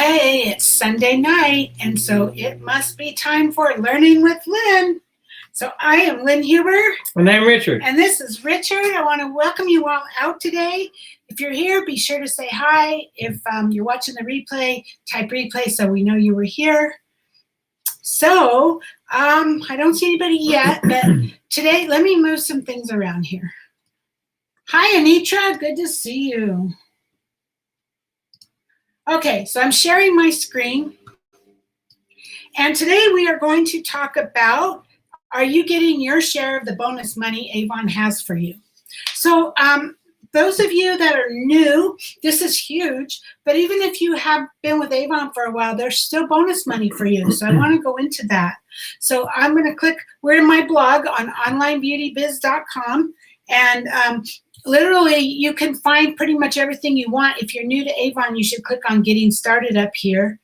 Hey, it's Sunday night, and so it must be time for Learning with Lynn. So I am Lynn Huber. And I'm Richard. And this is Richard. I want to welcome you all out today. If you're here, be sure to say hi. If you're watching the replay, type replay so we know you were here. So I don't see anybody yet, but today, let me move some things around here. Hi, Anitra. Good to see you. Okay, so I'm sharing my screen. And today we are going to talk about, are you getting your share of the bonus money Avon has for you? So those of you that are new, this is huge, but even if you have been with Avon for a while, there's still bonus money for you. So I want to go into that. So I'm going to click, we're in my blog on onlinebeautybiz.com, and literally, you can find pretty much everything you want. If you're new to Avon, you should click on Getting Started up here.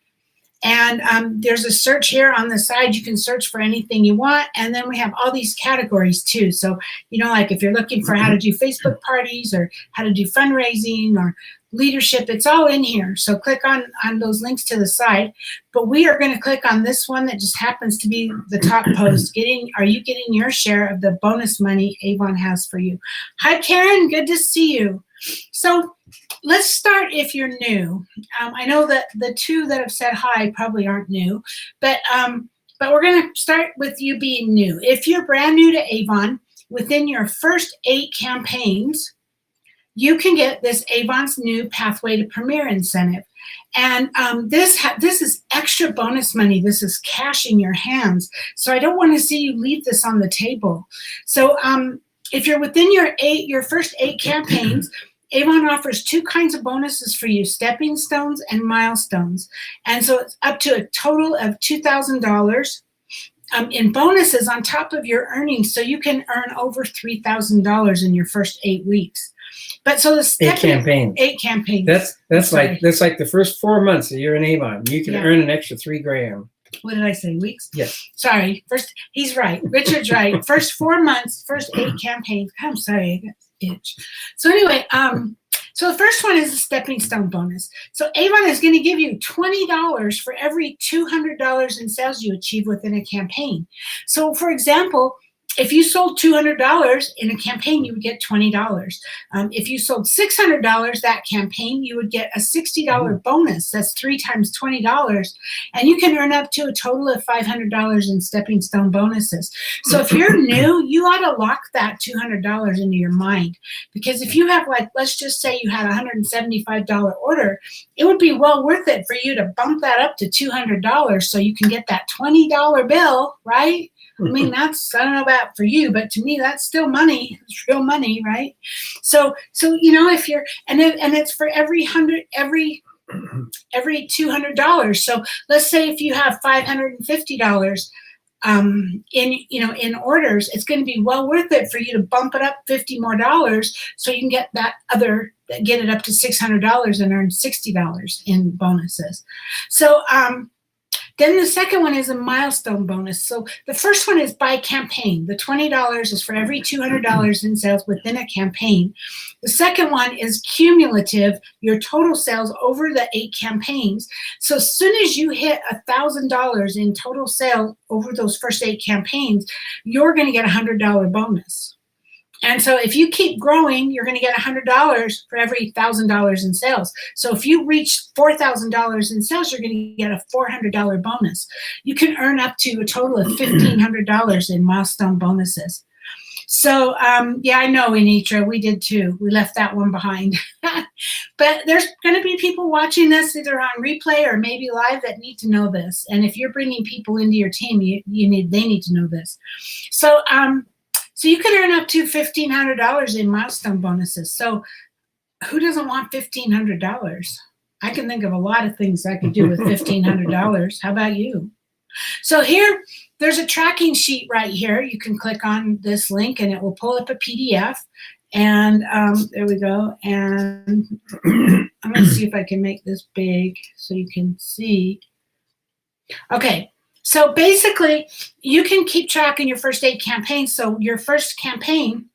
And there's a search here on the side. You can search for anything you want. And then we have all these categories too. So, you know, like if you're looking for how to do Facebook parties or how to do fundraising or leadership, it's all in here. So click on those links to the side. But we are going to click on this one that just happens to be the top post. Are you getting your share of the bonus money Avon has for you? Hi, Karen. Good to see you. So let's start if you're new. I know that the two that have said hi probably aren't new, but we're going to start with you being new. If you're brand new to Avon, within your first 8 campaigns, you can get this Avon's new Pathway to Premier incentive. And this is extra bonus money. This is cash in your hands. So I don't want to see you leave this on the table. So if you're within your first 8 campaigns, Avon offers 2 kinds of bonuses for you, stepping stones and milestones. And so it's up to a total of $2,000 in bonuses on top of your earnings. So you can earn over $3,000 in your first 8 weeks. But so the 8 campaigns. 8 campaigns. That's like the first 4 months that you're in Avon. You can earn an extra $3,000. What did I say? Weeks? Yes. Sorry. First, he's right. Richard's right. First 4 months, first 8 campaigns. I'm sorry, I got itch. So anyway, so the first one is a stepping stone bonus. So Avon is going to give you $20 for every $200 in sales you achieve within a campaign. So for example, if you sold $200 in a campaign, you would get $20. If you sold $600 that campaign, you would get a $60 bonus. That's 3 times $20. And you can earn up to a total of $500 in stepping stone bonuses. So if you're new, you ought to lock that $200 into your mind. Because if you have, like, let's just say you had a $175 order, it would be well worth it for you to bump that up to $200 so you can get that $20 bill, right? I mean, I don't know about for you, but to me, that's still money. It's real money, right? So you know, if you're, and it's for every $200. So let's say if you have $550 in orders, it's going to be well worth it for you to bump it up $50 more so you can get get it up to $600 and earn $60 in bonuses. So then the second one is a milestone bonus. So the first one is by campaign. The $20 is for every $200 in sales within a campaign. The second one is cumulative, your total sales over the 8 campaigns. So as soon as you hit $1,000 in total sales over those first 8 campaigns, you're going to get a $100 bonus. And so if you keep growing, you're going to get $100 for every $1,000 in sales. So if you reach $4,000 in sales, you're going to get a $400 bonus. You can earn up to a total of $1,500 in milestone bonuses. So, yeah, I know, Anitra, we did too. We left that one behind. But there's going to be people watching this either on replay or maybe live that need to know this. And if you're bringing people into your team, they need to know this. So, so you can earn up to $1,500 in milestone bonuses. So who doesn't want $1,500? I can think of a lot of things I could do with $1,500. How about you? So here, there's a tracking sheet right here. You can click on this link and it will pull up a PDF. And there we go. And I'm going to see if I can make this big so you can see. Okay. So basically, you can keep track in your first 8 campaigns. So your first campaign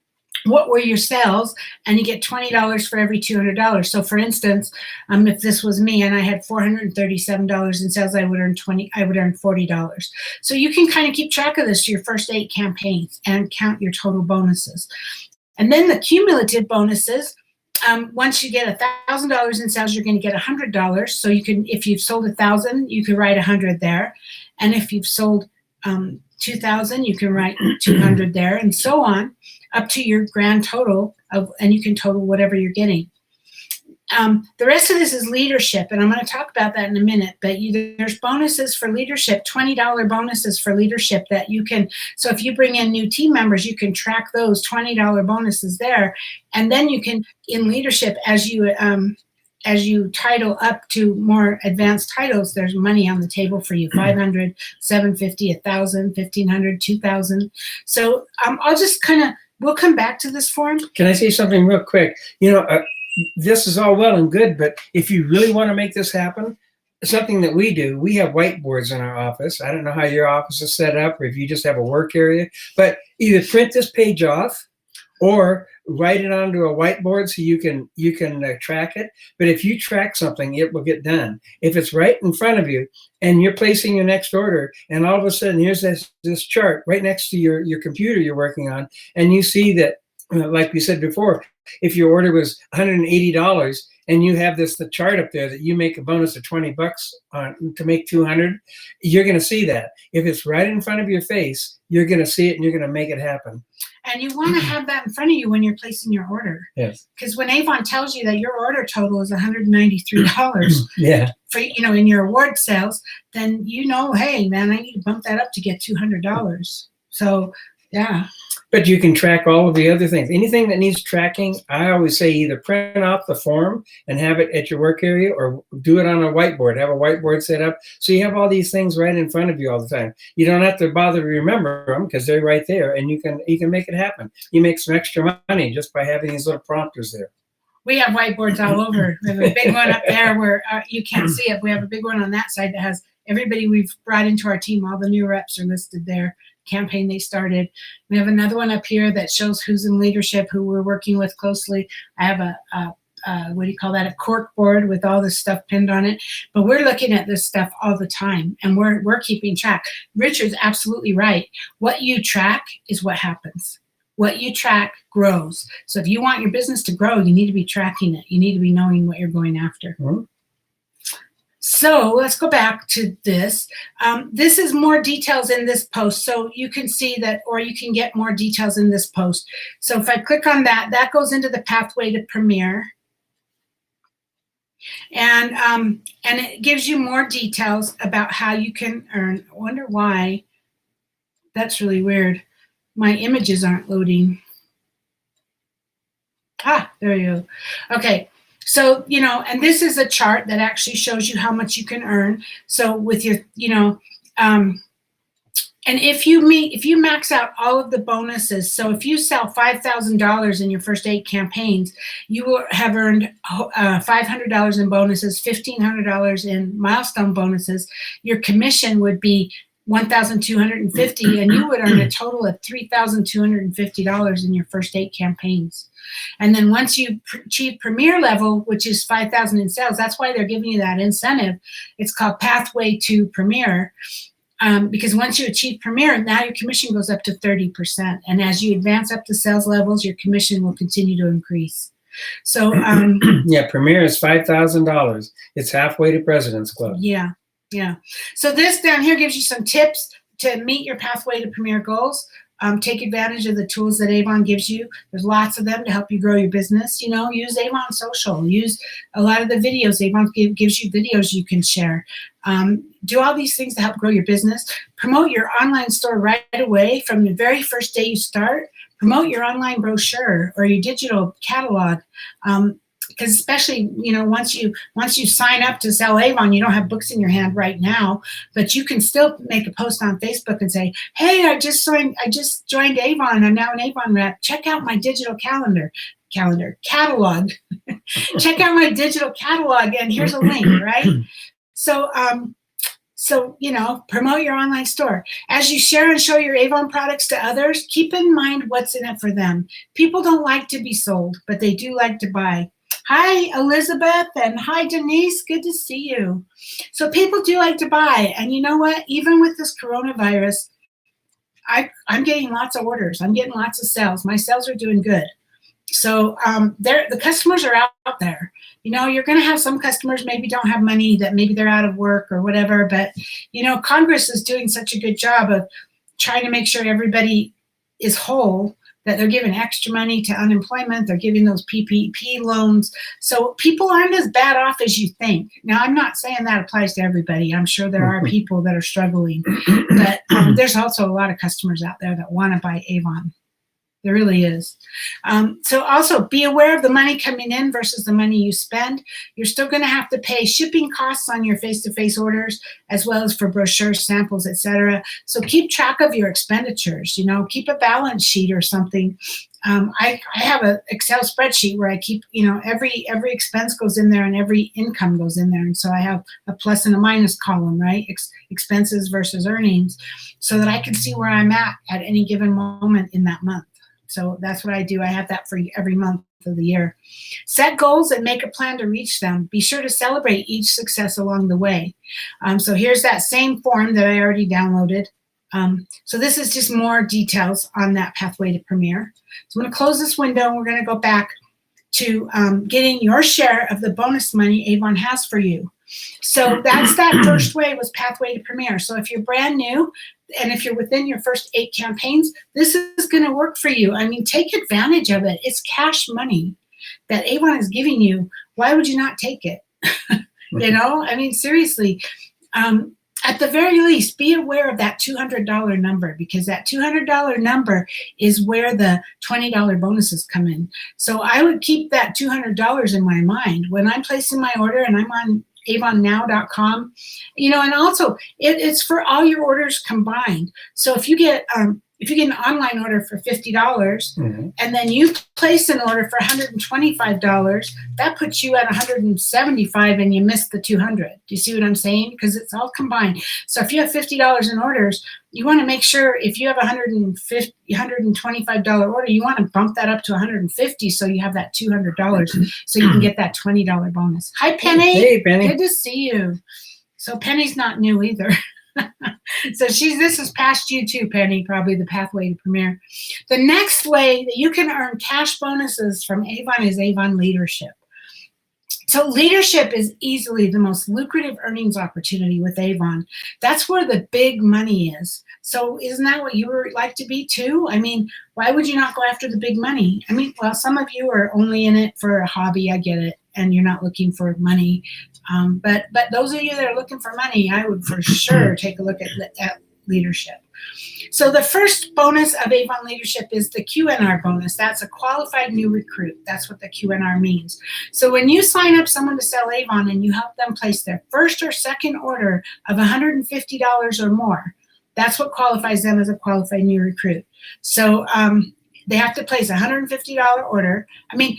what were your sales, and you get $20 for every $200. So for instance, if this was me and I had $437 in sales, I would earn $40. So you can kind of keep track of this to your first 8 campaigns and count your total bonuses. And then the cumulative bonuses, once you get $1,000 in sales, you're going to get $100. So you can, if you've sold 1,000, you can write 100 there. And if you've sold 2,000, you can write 200 there, and so on, up to your grand total and you can total whatever you're getting. The rest of this is leadership, and I'm going to talk about that in a minute, but there's bonuses for leadership, $20 bonuses for leadership that you can, so if you bring in new team members, you can track those $20 bonuses there, and then you can, in leadership, as you title up to more advanced titles, there's money on the table for you, 500, 750, 1,000, 1,500, 2,000. So I'll just we'll come back to this form. Can I say something real quick? This is all well and good, but if you really want to make this happen, something that we do, we have whiteboards in our office. I don't know how your office is set up or if you just have a work area, but either print this page off or write it onto a whiteboard so you can track it. But if you track something, it will get done. If it's right in front of you and you're placing your next order, and all of a sudden here's this chart right next to your computer you're working on, and you see that, like we said before, if your order was $180 and you have the chart up there that you make a bonus of $20 to make 200, you're going to see that. If it's right in front of your face, you're going to see it and you're going to make it happen. And you want to have that in front of you when you're placing your order. Yes. Because when Avon tells you that your order total is $193 yeah. for, in your award sales, then hey man, I need to bump that up to get $200. So yeah. But you can track all of the other things. Anything that needs tracking, I always say either print off the form and have it at your work area, or do it on a whiteboard. Have a whiteboard set up so you have all these things right in front of you all the time. You don't have to bother to remember them because they're right there, and you can make it happen. You make some extra money just by having these little prompters there. We have whiteboards all over. We have a big one up there where you can't see it. We have a big one on that side that has everybody we've brought into our team. All the new reps are listed there. Campaign they started. We have another one up here that shows who's in leadership, who we're working with closely. I have a cork board with all this stuff pinned on it. But we're looking at this stuff all the time, and we're keeping track. Richard's absolutely right. What you track is what happens. What you track grows. So if you want your business to grow, you need to be tracking it. You need to be knowing what you're going after. Mm-hmm. So let's go back to this. This is more details in this post. So you can see that, or you can get more details in this post. So if I click on that, that goes into the pathway to Premier. And it gives you more details about how you can earn. I wonder why. That's really weird. My images aren't loading. There you go. Okay. So, and this is a chart that actually shows you how much you can earn. So with your, and if you max out all of the bonuses, so if you sell $5,000 in your first 8 campaigns, you will have earned $500 in bonuses, $1,500 in milestone bonuses. Your commission would be $1,250, and you would earn a total of $3,250 in your first 8 campaigns. And then once you achieve Premier level, which is 5,000 in sales, that's why they're giving you that incentive. It's called Pathway to Premier, because once you achieve Premier, now your commission goes up to 30%. And as you advance up to sales levels, your commission will continue to increase. So yeah, Premier is $5,000. It's halfway to President's Club. Yeah. So this down here gives you some tips to meet your Pathway to Premier goals. Take advantage of the tools that Avon gives you. There's lots of them to help you grow your business. Use Avon Social. Use a lot of the videos. Avon gives you videos you can share. Do all these things to help grow your business. Promote your online store right away from the very first day you start. Promote your online brochure or your digital catalog. Because especially, once you sign up to sell Avon, you don't have books in your hand right now, but you can still make a post on Facebook and say, hey, I just joined Avon. I'm now an Avon rep. Check out my digital catalog. Check out my digital catalog, and here's a link, right? So So, promote your online store. As you share and show your Avon products to others, keep in mind what's in it for them. People don't like to be sold, but they do like to buy. Hi, Elizabeth, and hi, Denise. Good to see you. So people do like to buy. And you know what? Even with this coronavirus, I'm getting lots of orders. I'm getting lots of sales. My sales are doing good. So the customers are out there. You're going to have some customers maybe don't have money, that maybe they're out of work or whatever. But, Congress is doing such a good job of trying to make sure everybody is whole, that they're giving extra money to unemployment. They're giving those PPP loans. So people aren't as bad off as you think. Now, I'm not saying that applies to everybody. I'm sure there are people that are struggling. But there's also a lot of customers out there that want to buy Avon. There really is. So also be aware of the money coming in versus the money you spend. You're still going to have to pay shipping costs on your face-to-face orders, as well as for brochures, samples, etc. So keep track of your expenditures. Keep a balance sheet or something. I have an Excel spreadsheet where I keep, every expense goes in there and every income goes in there. And so I have a plus and a minus column, right? Expenses versus earnings, so that I can see where I'm at any given moment in that month. So that's what I do. I have that for every month of the year. Set goals and make a plan to reach them. Be sure to celebrate each success along the way. So here's that same form that I already downloaded. So this is just more details on that pathway to Premier. So I'm going to close this window and we're going to go back to getting your share of the bonus money Avon has for you. So that's that first way, was pathway to Premier. So if you're brand new, and if you're within your first 8 campaigns, this is going to work for you. I mean, take advantage of it. It's cash money that Avon is giving you. Why would you not take it? I mean, seriously, at the very least, be aware of that $200 number, because that $200 number is where the $20 bonuses come in. So I would keep that $200 in my mind when I'm placing my order and I'm on avonnow.com, and also it's for all your orders combined. So if you get an online order for $50 and then you place an order for $125, that puts you at $175 and you missed the $200. Do you see what I'm saying? Because it's all combined. So if you have $50 in orders, you want to make sure, if you have $125 order, you want to bump that up to $150 so you have that $200 so you can get that $20 bonus. Hi, Penny. Hey, Penny. Good to see you. So Penny's not new either. So this is past you too, Penny, probably the pathway to Premier. The next way that you can earn cash bonuses from Avon is Avon Leadership. So leadership is easily the most lucrative earnings opportunity with Avon. That's where the big money is. So isn't that what you would like to be too? I mean, why would you not go after the big money? I mean, well, some of you are only in it for a hobby. I get it. And you're not looking for money. But those of you that are looking for money, I would for sure take a look at leadership. So the first bonus of Avon Leadership is the QNR bonus. That's a qualified new recruit. That's what the QNR means. So when you sign up someone to sell Avon and you help them place their first or second order of $150 or more, that's what qualifies them as a qualified new recruit. So they have to place a $150 order. I mean,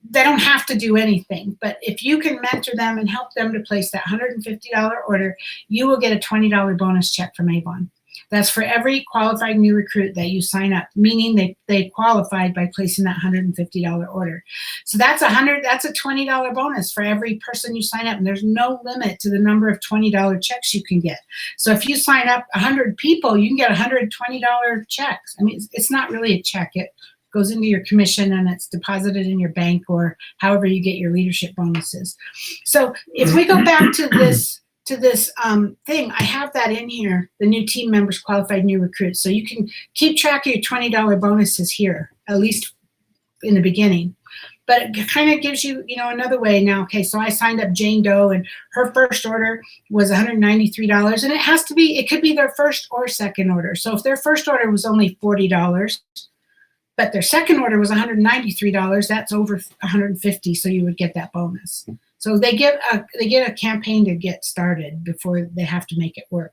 they don't have to do anything, but if you can mentor them and help them to place that $150 order, you will get a $20 bonus check from Avon. That's for every qualified new recruit that you sign up, meaning they qualified by placing that $150 order. So that's a $20 bonus for every person you sign up, and there's no limit to the number of $20 checks you can get. So if you sign up 100 people, you can get $120 checks. I mean, it's not really a check. It goes into your commission and it's deposited in your bank or however you get your leadership bonuses. So if we go back to this thing, I have that in here, the new team members, qualified new recruits. So you can keep track of your $20 bonuses here, at least in the beginning. But it kind of gives you, another way now. Okay, so I signed up Jane Doe and her first order was $193. And it could be their first or second order. So if their first order was only $40, but their second order was $193, that's over $150, so you would get that bonus. So they get a campaign to get started before they have to make it work.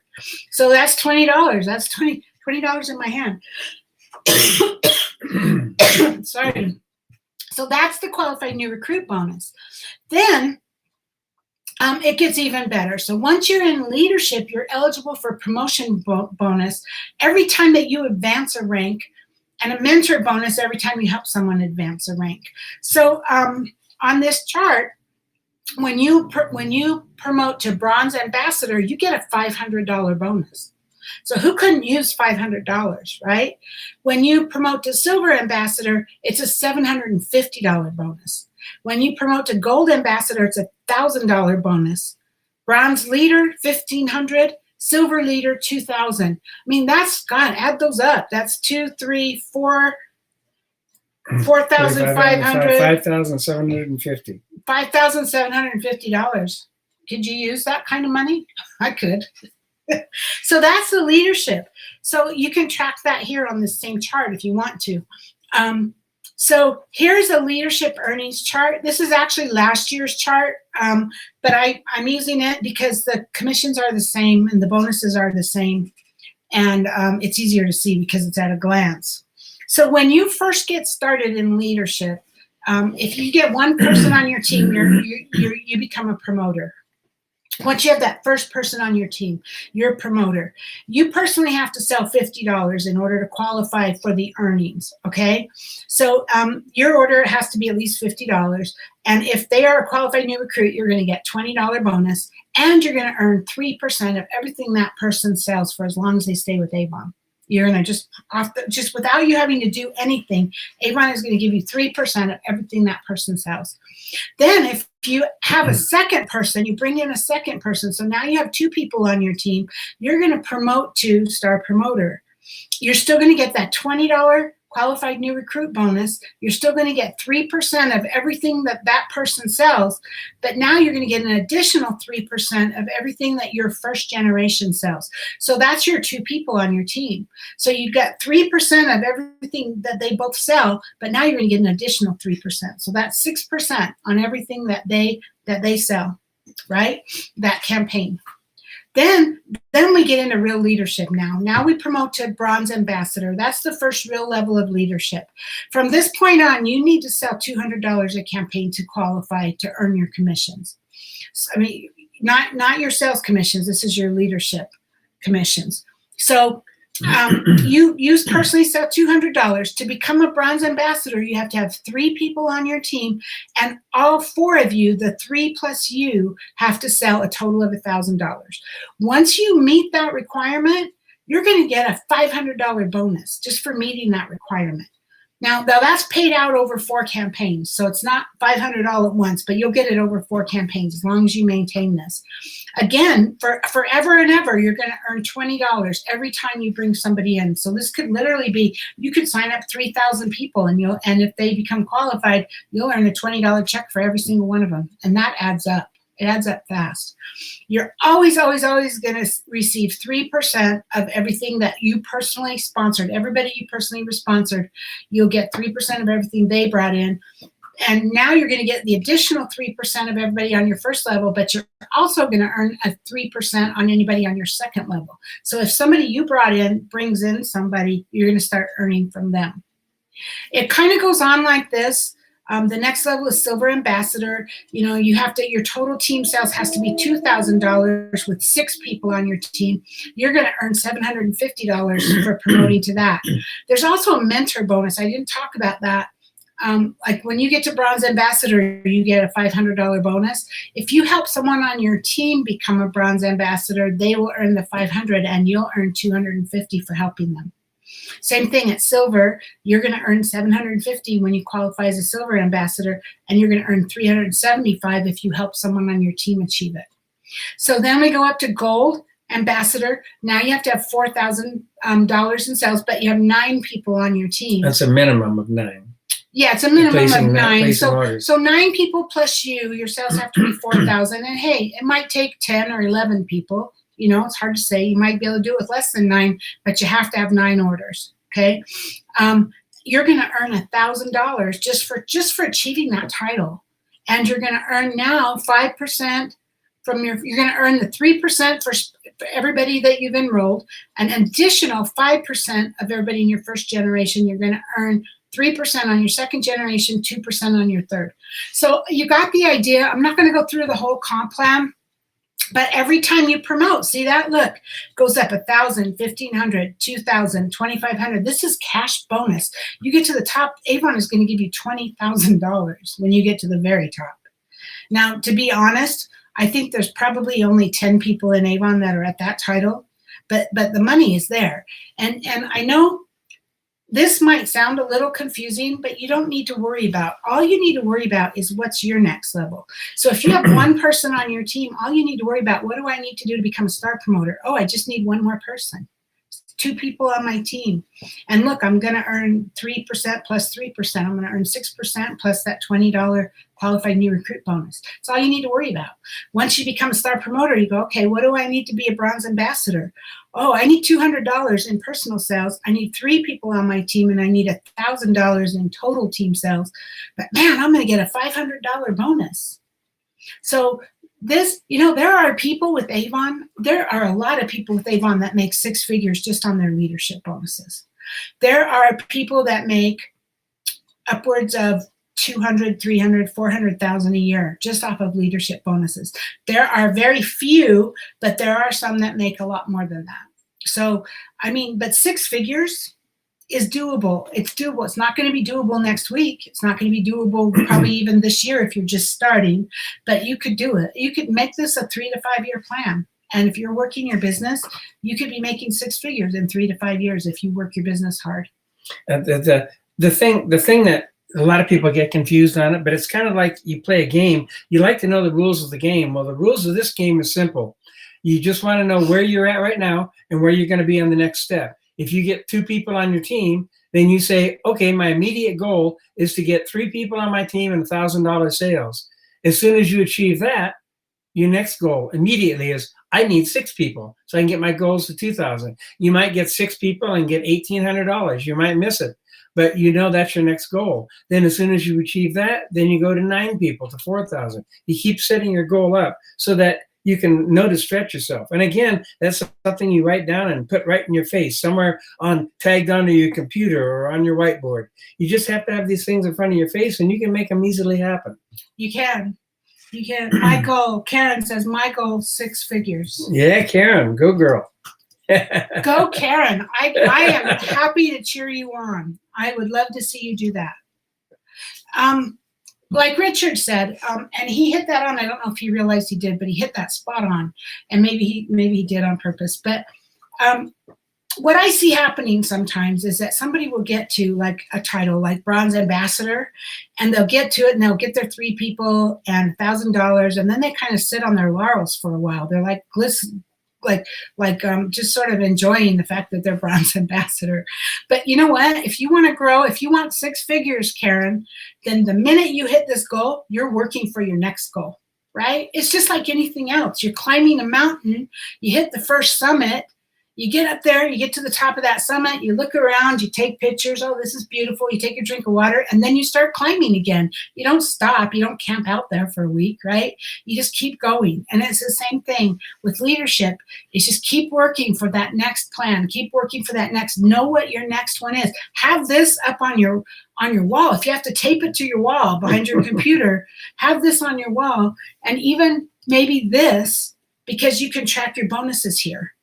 So that's $20. That's $20 in my hand. Sorry. So that's the qualified new recruit bonus. Then it gets even better. So once you're in leadership, you're eligible for promotion bonus every time that you advance a rank, and a mentor bonus every time you help someone advance a rank. So on this chart, when you promote to bronze ambassador, you get a $500 bonus. So who couldn't use $500, right? When you promote to silver ambassador, it's a $750 bonus. When you promote to gold ambassador, it's a $1,000 bonus. Bronze leader, $1,500. Silver leader, $2,000. I mean, that's, God, add those up. That's 2, 3, 4, 4,500. $5,750. $5,750. Could you use that kind of money? I could. So that's the leadership. So you can track that here on the same chart if you want to. So here's a leadership earnings chart. This is actually last year's chart, but I'm using it because the commissions are the same and the bonuses are the same, and it's easier to see because it's at a glance. So when you first get started in leadership, if you get one person on your team, you become a promoter. Once you have that first person on your team, you're a promoter. You personally have to sell $50 in order to qualify for the earnings, okay? So your order has to be at least $50. And if they are a qualified new recruit, you're going to get $20 bonus, and you're going to earn 3% of everything that person sells for as long as they stay with Avon. You're going to just without you having to do anything, Avon is going to give you 3% of everything that person sells. Then if you have a second person, you bring in a second person. So now you have 2 people on your team. You're going to promote to star promoter. You're still going to get that $20 qualified new recruit bonus. You're still going to get 3% of everything that that person sells, but now you're going to get an additional 3% of everything that your first generation sells. So that's your 2 people on your team. So you got 3% of everything that they both sell, but now you're going to get an additional 3%. So that's 6% on everything that they sell, right? That campaign. Then we get into real leadership now. Now we promote to bronze ambassador. That's the first real level of leadership. From this point on, you need to sell $200 a campaign to qualify to earn your commissions. So, I mean, not your sales commissions. This is your leadership commissions. So you personally sell $200. To become a bronze ambassador, you have to have 3 people on your team, and all 4 of you, the 3 plus you, have to sell a total of $1,000. Once you meet that requirement, you're going to get a $500 bonus just for meeting that requirement. Now that's paid out over 4 campaigns, so it's not $500 all at once, but you'll get it over 4 campaigns as long as you maintain this. Again, for forever and ever, you're going to earn $20 every time you bring somebody in. So this could literally be, you could sign up 3,000 people, and if they become qualified, you'll earn a $20 check for every single one of them, and that adds up. It adds up fast. You're always, always, always going to receive 3% of everything that you personally sponsored. Everybody you personally sponsored, you'll get 3% of everything they brought in. And now you're going to get the additional 3% of everybody on your first level, but you're also going to earn a 3% on anybody on your second level. So if somebody you brought in brings in somebody, you're going to start earning from them. It kind of goes on like this. The next level is silver ambassador. You have to, your total team sales has to be $2,000 with 6 people on your team. You're going to earn $750 for promoting to that. There's also a mentor bonus. I didn't talk about that. Like when you get to bronze ambassador, you get a $500 bonus. If you help someone on your team become a bronze ambassador, they will earn the $500 and you'll earn $250 for helping them. Same thing at silver, you're going to earn $750 when you qualify as a silver ambassador, and you're going to earn $375 if you help someone on your team achieve it. So then we go up to gold ambassador. Now you have to have $4,000 in sales, but you have 9 people on your team. That's a minimum of 9. Yeah, it's a minimum of 9. So 9 people plus you, your sales have to be 4,000. And hey, it might take 10 or 11 people. It's hard to say. You might be able to do it with less than 9, but you have to have 9 orders. Okay, you're going to earn $1,000 just for achieving that title, and you're going to earn now 5% from your. You're going to earn the 3% for everybody that you've enrolled, an additional 5% of everybody in your first generation. You're going to earn 3% on your second generation, 2% on your third. So you got the idea. I'm not going to go through the whole comp plan. But every time you promote, see that? Look, goes up 1,000, 1,500, 2,000, 2,500. This is cash bonus. You get to the top, Avon is going to give you $20,000 when you get to the very top. Now, to be honest, I think there's probably only 10 people in Avon that are at that title, but the money is there. And I know this might sound a little confusing, but you don't need to worry about. All you need to worry about is what's your next level. So if you have one person on your team, all you need to worry about, what do I need to do to become a star promoter? Oh, I just need one more person. 2 people on my team. And look, I'm going to earn 3% plus 3%. I'm going to earn 6% plus that $20 qualified new recruit bonus. That's all you need to worry about. Once you become a star promoter, you go, okay, what do I need to be a bronze ambassador? Oh, I need $200 in personal sales. I need 3 people on my team, and I need $1,000 in total team sales. But man, I'm going to get a $500 bonus. So this, there are people with Avon, there are a lot of people with Avon that make 6 figures just on their leadership bonuses. There are people that make upwards of 200, 300, 400,000 a year just off of leadership bonuses. There are very few, but there are some that make a lot more than that. So, but 6 figures is doable. It's doable. It's not going to be doable next week. It's not going to be doable probably even this year if you're just starting, but you could do it. You could make this a 3 to 5 year plan. And if you're working your business, you could be making 6 figures in 3 to 5 years if you work your business hard. The thing that a lot of people get confused on it, but it's kind of like you play a game. You like to know the rules of the game. Well, the rules of this game is simple. You just want to know where you're at right now and where you're going to be on the next step. If you get 2 people on your team, then you say, okay, my immediate goal is to get 3 people on my team and $1,000 sales. As soon as you achieve that, your next goal immediately is, I need 6 people so I can get my goals to 2,000. You might get 6 people and get $1,800. You might miss it, but that's your next goal. Then as soon as you achieve that, then you go to 9 people to 4,000. You keep setting your goal up so that you can know to stretch yourself. And again, that's something you write down and put right in your face, somewhere tagged onto your computer or on your whiteboard. You just have to have these things in front of your face, and you can make them easily happen. You can. My goal, Karen says, my goal, 6 figures. Yeah, Karen, go girl. Go, Karen. I am happy to cheer you on. I would love to see you do that. Like Richard said, and he hit that on. I don't know if he realized he did, but he hit that spot on, and maybe he did on purpose. But what I see happening sometimes is that somebody will get to like a title like bronze ambassador, and they'll get to it, and they'll get their 3 people and $1,000, and then they kind of sit on their laurels for a while. They're like just sort of enjoying the fact that they're bronze ambassador. But you know what? If you want to grow, if you want 6 figures, Karen, then the minute you hit this goal, you're working for your next goal, right? It's just like anything else. You're climbing a mountain, you hit the first summit, you get up there, you get to the top of that summit, you look around, you take pictures, oh, this is beautiful, you take a drink of water, and then you start climbing again. You don't stop, you don't camp out there for a week, right? You just keep going. And it's the same thing with leadership. It's just keep working for that next plan, keep working for that next, know what your next one is. Have this up on your wall. If you have to tape it to your wall behind your computer, have this on your wall, and even maybe this, because you can track your bonuses here.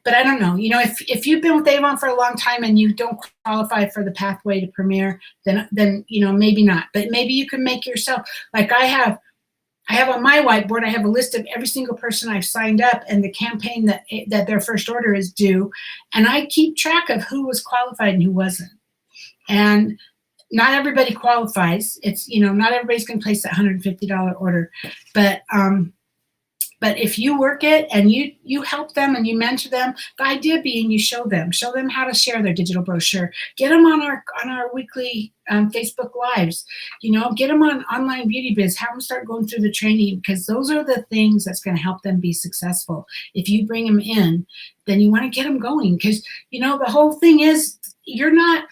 But I don't know, if you've been with Avon for a long time and you don't qualify for the pathway to premier, then maybe not. But maybe you can make yourself, like I have on my whiteboard, I have a list of every single person I've signed up and the campaign that their first order is due. And I keep track of who was qualified and who wasn't. And not everybody qualifies. It's, not everybody's going to place that $150 order. But if you work it and you help them and you mentor them, the idea being you show them how to share their digital brochure, get them on our weekly Facebook lives, get them on Online Beauty Biz, have them start going through the training, because those are the things that's going to help them be successful. If you bring them in, then you want to get them going, because the whole thing is you're not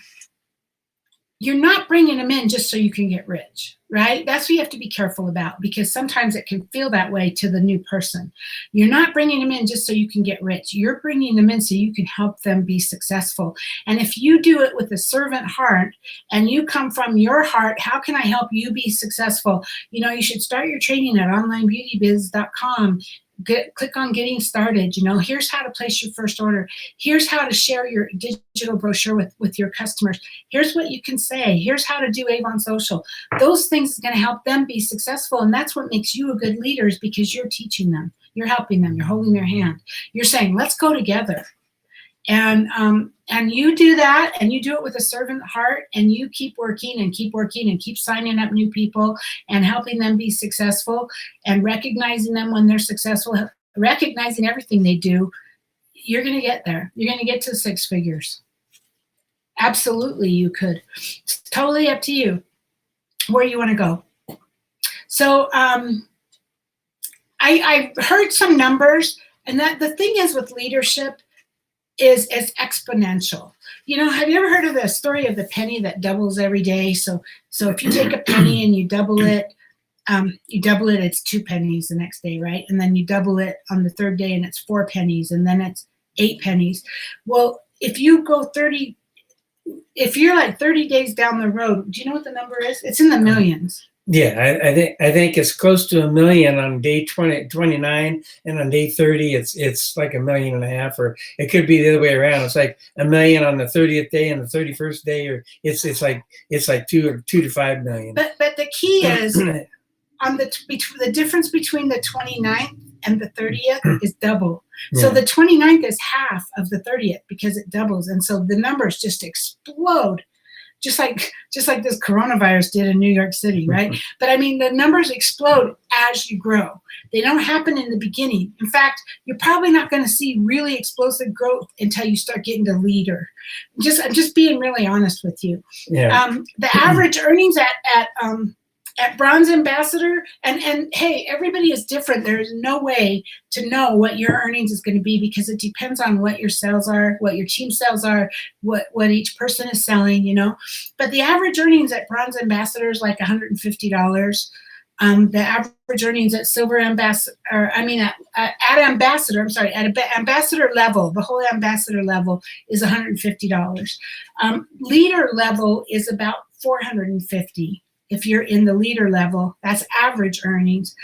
bringing them in just so you can get rich, right? That's what you have to be careful about, because sometimes it can feel that way to the new person. You're not bringing them in just so you can get rich. You're bringing them in so you can help them be successful. And if you do it with a servant heart and you come from your heart, how can I help you be successful? You should start your training at onlinebeautybiz.com. click on getting started. Here's how to place your first order. Here's how to share your digital brochure with your customers. Here's what you can say. Here's how to do Avon Social. Those things are going to help them be successful. And that's what makes you a good leader, is because you're teaching them. You're helping them. You're holding their hand. You're saying, let's go together. And you do that, and you do it with a servant heart, and you keep working and keep signing up new people and helping them be successful and recognizing them when they're successful, recognizing everything they do. You're going to get there. You're going to get to 6 figures. Absolutely, you could. It's totally up to you where you want to go. So I heard some numbers, and that the thing is with leadership is exponential. Have you ever heard of the story of the penny that doubles every day? So if you take a penny and you double it, it's 2 pennies the next day, right? And then you double it on the 3rd day and it's 4 pennies, and then it's 8 pennies. Well, if you're like 30 days down the road, do you know what the number is? It's in the millions. Yeah, I think it's close to 1 million on day 29, and on day 30 it's like 1.5 million, or it could be the other way around. It's like 1 million on the 30th day and the 31st day, or it's like 2 to 5 million. But the key is on the difference between the 29th and the 30th is double. So the 29th is half of the 30th because it doubles, and so the numbers just explode. Just like this coronavirus did in New York City, right? But I mean, the numbers explode as you grow. They don't happen in the beginning. In fact, you're probably not going to see really explosive growth until you start getting to leader. I'm just being really honest with you. Yeah. The average earnings at Bronze Ambassador, and hey, everybody is different. There's no way to know what your earnings is going to be, because it depends on what your sales are, what your team sales are, what each person is selling, But the average earnings at Bronze Ambassador is like $150. The average earnings at Silver Ambassador, at Ambassador level, the whole Ambassador level is $150. Leader level is about $450. If you're in the leader level, that's average earnings.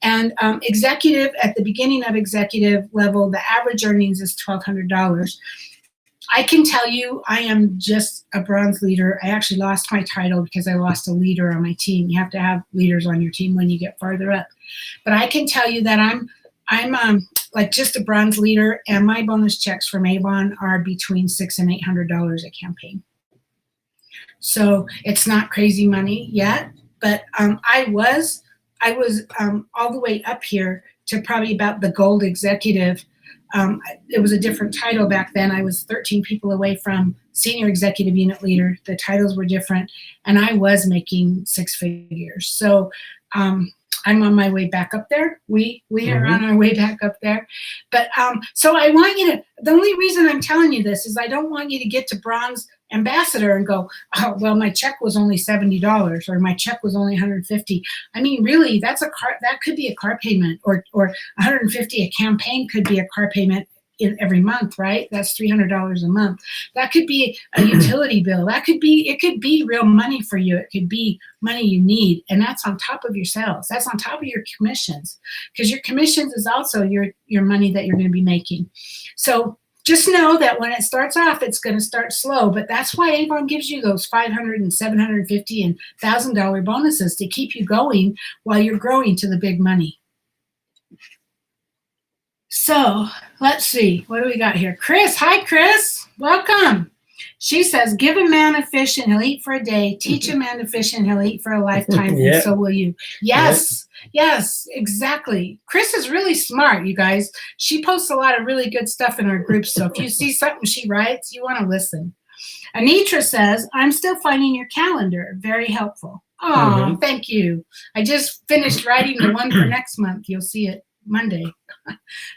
And executive, at the beginning of executive level, the average earnings is $1,200. I can tell you, I am just a bronze leader. I actually lost my title because I lost a leader on my team. You have to have leaders on your team when you get farther up. But I can tell you that I'm like just a bronze leader, and my bonus checks from Avon are between $600 and $800 a campaign. So it's not crazy money yet, but I was all the way up here to probably about the gold executive. It was a different title back then. I was 13 people away from senior executive unit leader. The titles were different, and I was making 6 figures. So I'm on my way back up there. We are on our way back up there. But so I want you to, the only reason I'm telling you this is I don't want you to get to Bronze Ambassador and go, oh, well, my check was only $70 or my check was only $150. I mean, really, that could be a car payment, or $150 a campaign could be a car payment every month, right? That's $300 a month. That could be a utility bill. It could be real money for you. It could be money you need, and that's on top of your sales. That's on top of your commissions, because your commissions is also your money that you're going to be making. So just know that when it starts off, it's going to start slow, but that's why Avon gives you those $500 and $750 and $1,000 bonuses to keep you going while you're growing to the big money. So let's see, what do we got here? Chris, hi Chris, welcome. She says, give a man a fish and he'll eat for a day. Teach a man to fish and he'll eat for a lifetime, and so will you. Yes, yes, exactly. Chris is really smart, you guys. She posts a lot of really good stuff in our groups, so if you see something she writes, you want to listen. Anitra says, I'm still finding your calendar. Very helpful. Oh, thank you. I just finished writing the one for next month. You'll see it Monday.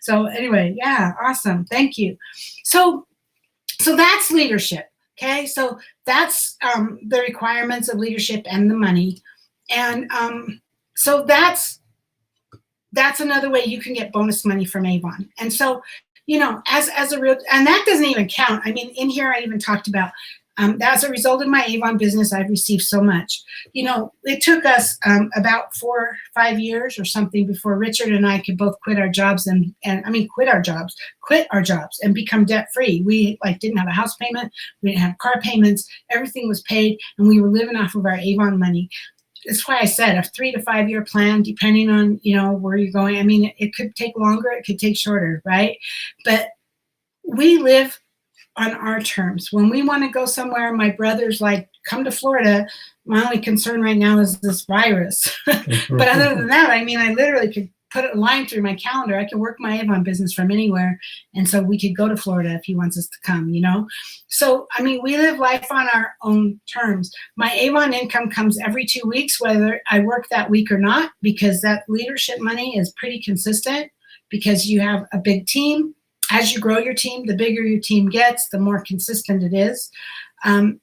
So anyway, yeah, awesome. Thank you. So that's leadership. Okay, so that's the requirements of leadership and the money, and so that's another way you can get bonus money from Avon. And so, as a real, and that doesn't even count. I mean, in here I even talked about As a result of my Avon business, I've received so much. You know, it took us about 4 or 5 years or something before Richard and I could both quit our jobs quit our jobs and become debt free. We didn't have a house payment, we didn't have car payments, everything was paid, and we were living off of our Avon money. That's why I said a 3 to 5 year plan, depending on, you know, where you're going. I mean, it could take longer, it could take shorter, right? But we live on our terms. When we want to go somewhere, my brother's like, come to Florida. My only concern right now is this virus. But other than that, I mean, I literally could put a line through my calendar. I can work my Avon business from anywhere. And so we could go to Florida if he wants us to come, you know? So, I mean, we live life on our own terms. My Avon income comes every 2 weeks, whether I work that week or not, because that leadership money is pretty consistent because you have a big team. As you grow your team, the bigger your team gets, the more consistent it is. And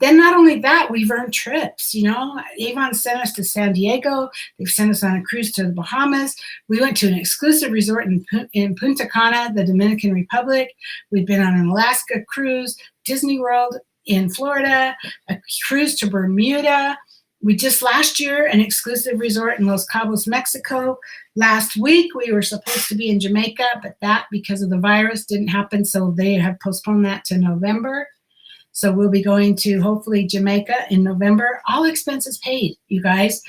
then not only that, we've earned trips. You know, Avon sent us to San Diego. They've sent us on a cruise to the Bahamas. We went to an exclusive resort in Punta Cana, the Dominican Republic. We've been on an Alaska cruise, Disney World in Florida, a cruise to Bermuda. We just last year, an exclusive resort in Los Cabos, Mexico. Last week, we were supposed to be in Jamaica, but that, because of the virus, didn't happen. So they have postponed that to November. So we'll be going to, hopefully, Jamaica in November. All expenses paid, you guys.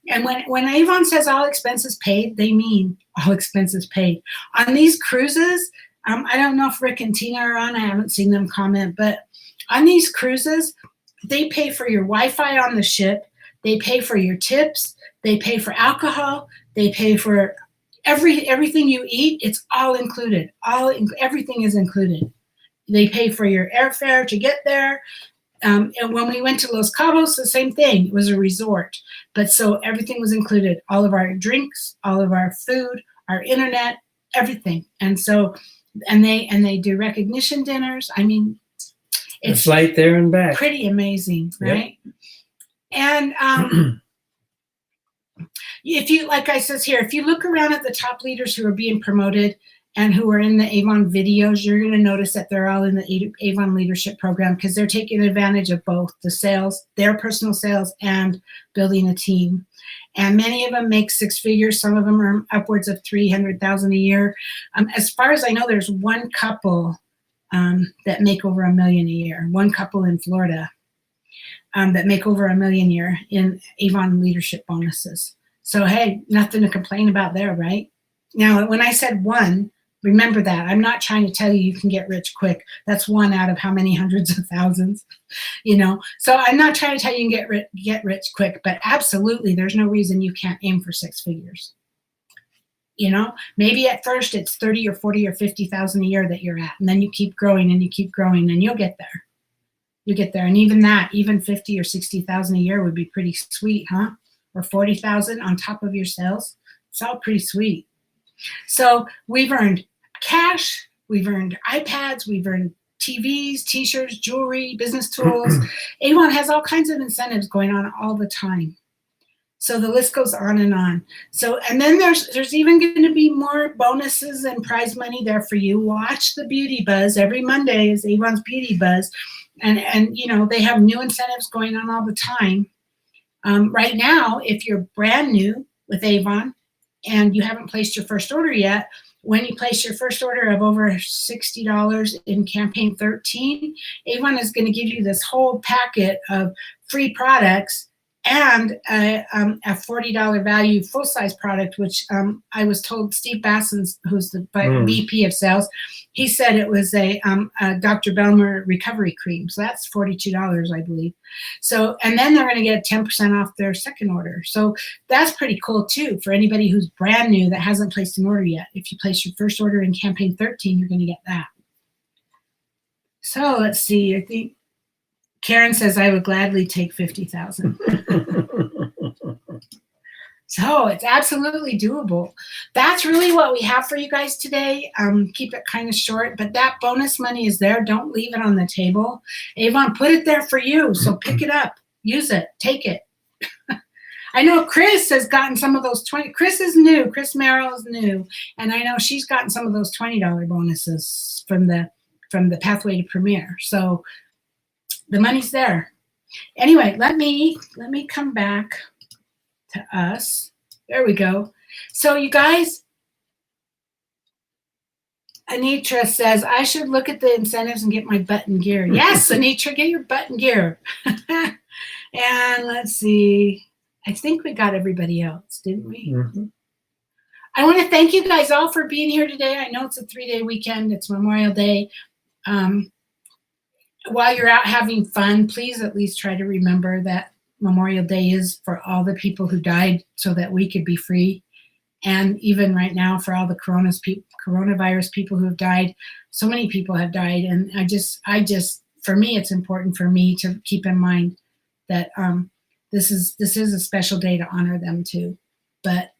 And when Avon says all expenses paid, they mean all expenses paid. On these cruises, I don't know if Rick and Tina are on. I haven't seen them comment. But on these cruises, they pay for your Wi-Fi on the ship. They pay for your tips. They pay for alcohol. They pay for everything you eat. It's all included. Everything is included. They pay for your airfare to get there. And when we went to Los Cabos, the same thing. It was a resort. But so everything was included. All of our drinks, all of our food, our internet, everything. And so, and they do recognition dinners. I mean, it's a flight there and back. Pretty amazing, right? Yep. And if you, like I says here, if you look around at the top leaders who are being promoted and who are in the Avon videos, you're going to notice that they're all in the Avon leadership program because they're taking advantage of both the sales, their personal sales, and building a team. And many of them make 6 figures. Some of them are upwards of $300,000 a year. As far as I know, there's one couple that make over $1 million a year. One couple in Florida that make over $1 million a year in Avon leadership bonuses. So, hey, nothing to complain about there, right? Now, when I said one, remember that. I'm not trying to tell you you can get rich quick. That's one out of how many hundreds of thousands, you know? So I'm not trying to tell you you can get rich quick, but absolutely, there's no reason you can't aim for 6 figures. You know, maybe at first it's 30 or 40 or 50,000 a year that you're at, and then you keep growing and you keep growing and you'll get there. You get there. And even that, even 50 or 60,000 a year would be pretty sweet, huh? Or 40,000 on top of your sales. It's all pretty sweet. So we've earned cash, we've earned iPads, we've earned TVs, t-shirts, jewelry, business tools. Avon has all kinds of incentives going on all the time. So the list goes on and on. So, and then there's even going to be more bonuses and prize money there for you. Watch the Beauty Buzz. Every Monday is Avon's Beauty Buzz. And you know, they have new incentives going on all the time. Right now, if you're brand new with Avon and you haven't placed your first order yet, when you place your first order of over $60 in campaign 13, Avon is going to give you this whole packet of free products and a $40 value full-size product, which I was told Steve Bassens, who's the VP of sales, he said it was a Dr. Belmer recovery cream. So that's $42, I believe. So, and then they're going to get 10% off their second order. So that's pretty cool too for anybody who's brand new that hasn't placed an order yet. If you place your first order in campaign 13, you're going to get that. So let's see, I think Karen says, I would gladly take 50,000. So it's absolutely doable. That's really what we have for you guys today. Keep it kind of short, but that bonus money is there. Don't leave it on the table. Avon put it there for you. So pick it up, use it, take it. I know Chris has gotten some of those 20. Chris is new. Chris Merrill is new. And I know she's gotten some of those $20 bonuses from the Pathway to Premier. So the money's there. Anyway, let me come back to us. There we go. So you guys, Anitra says, I should look at the incentives and get my button gear. Yes, Anitra, get your button gear. And let's see. I think we got everybody else, didn't we? Mm-hmm. I want to thank you guys all for being here today. I know it's a 3-day weekend. It's Memorial Day. While you're out having fun, please at least try to remember that Memorial Day is for all the people who died so that we could be free. And even right now, for all the coronavirus people who have died, so many people have died. And I just, for me, it's important for me to keep in mind that this is a special day to honor them too. But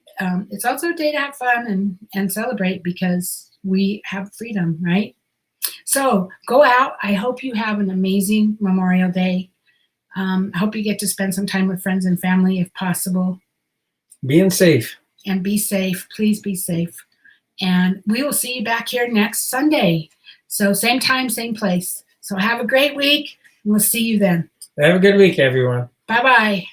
it's also a day to have fun and celebrate because we have freedom, right? So go out. I hope you have an amazing Memorial Day. I hope you get to spend some time with friends and family if possible. Being safe. And be safe. Please be safe. And we will see you back here next Sunday. So same time, same place. So have a great week, and we'll see you then. Have a good week, everyone. Bye-bye.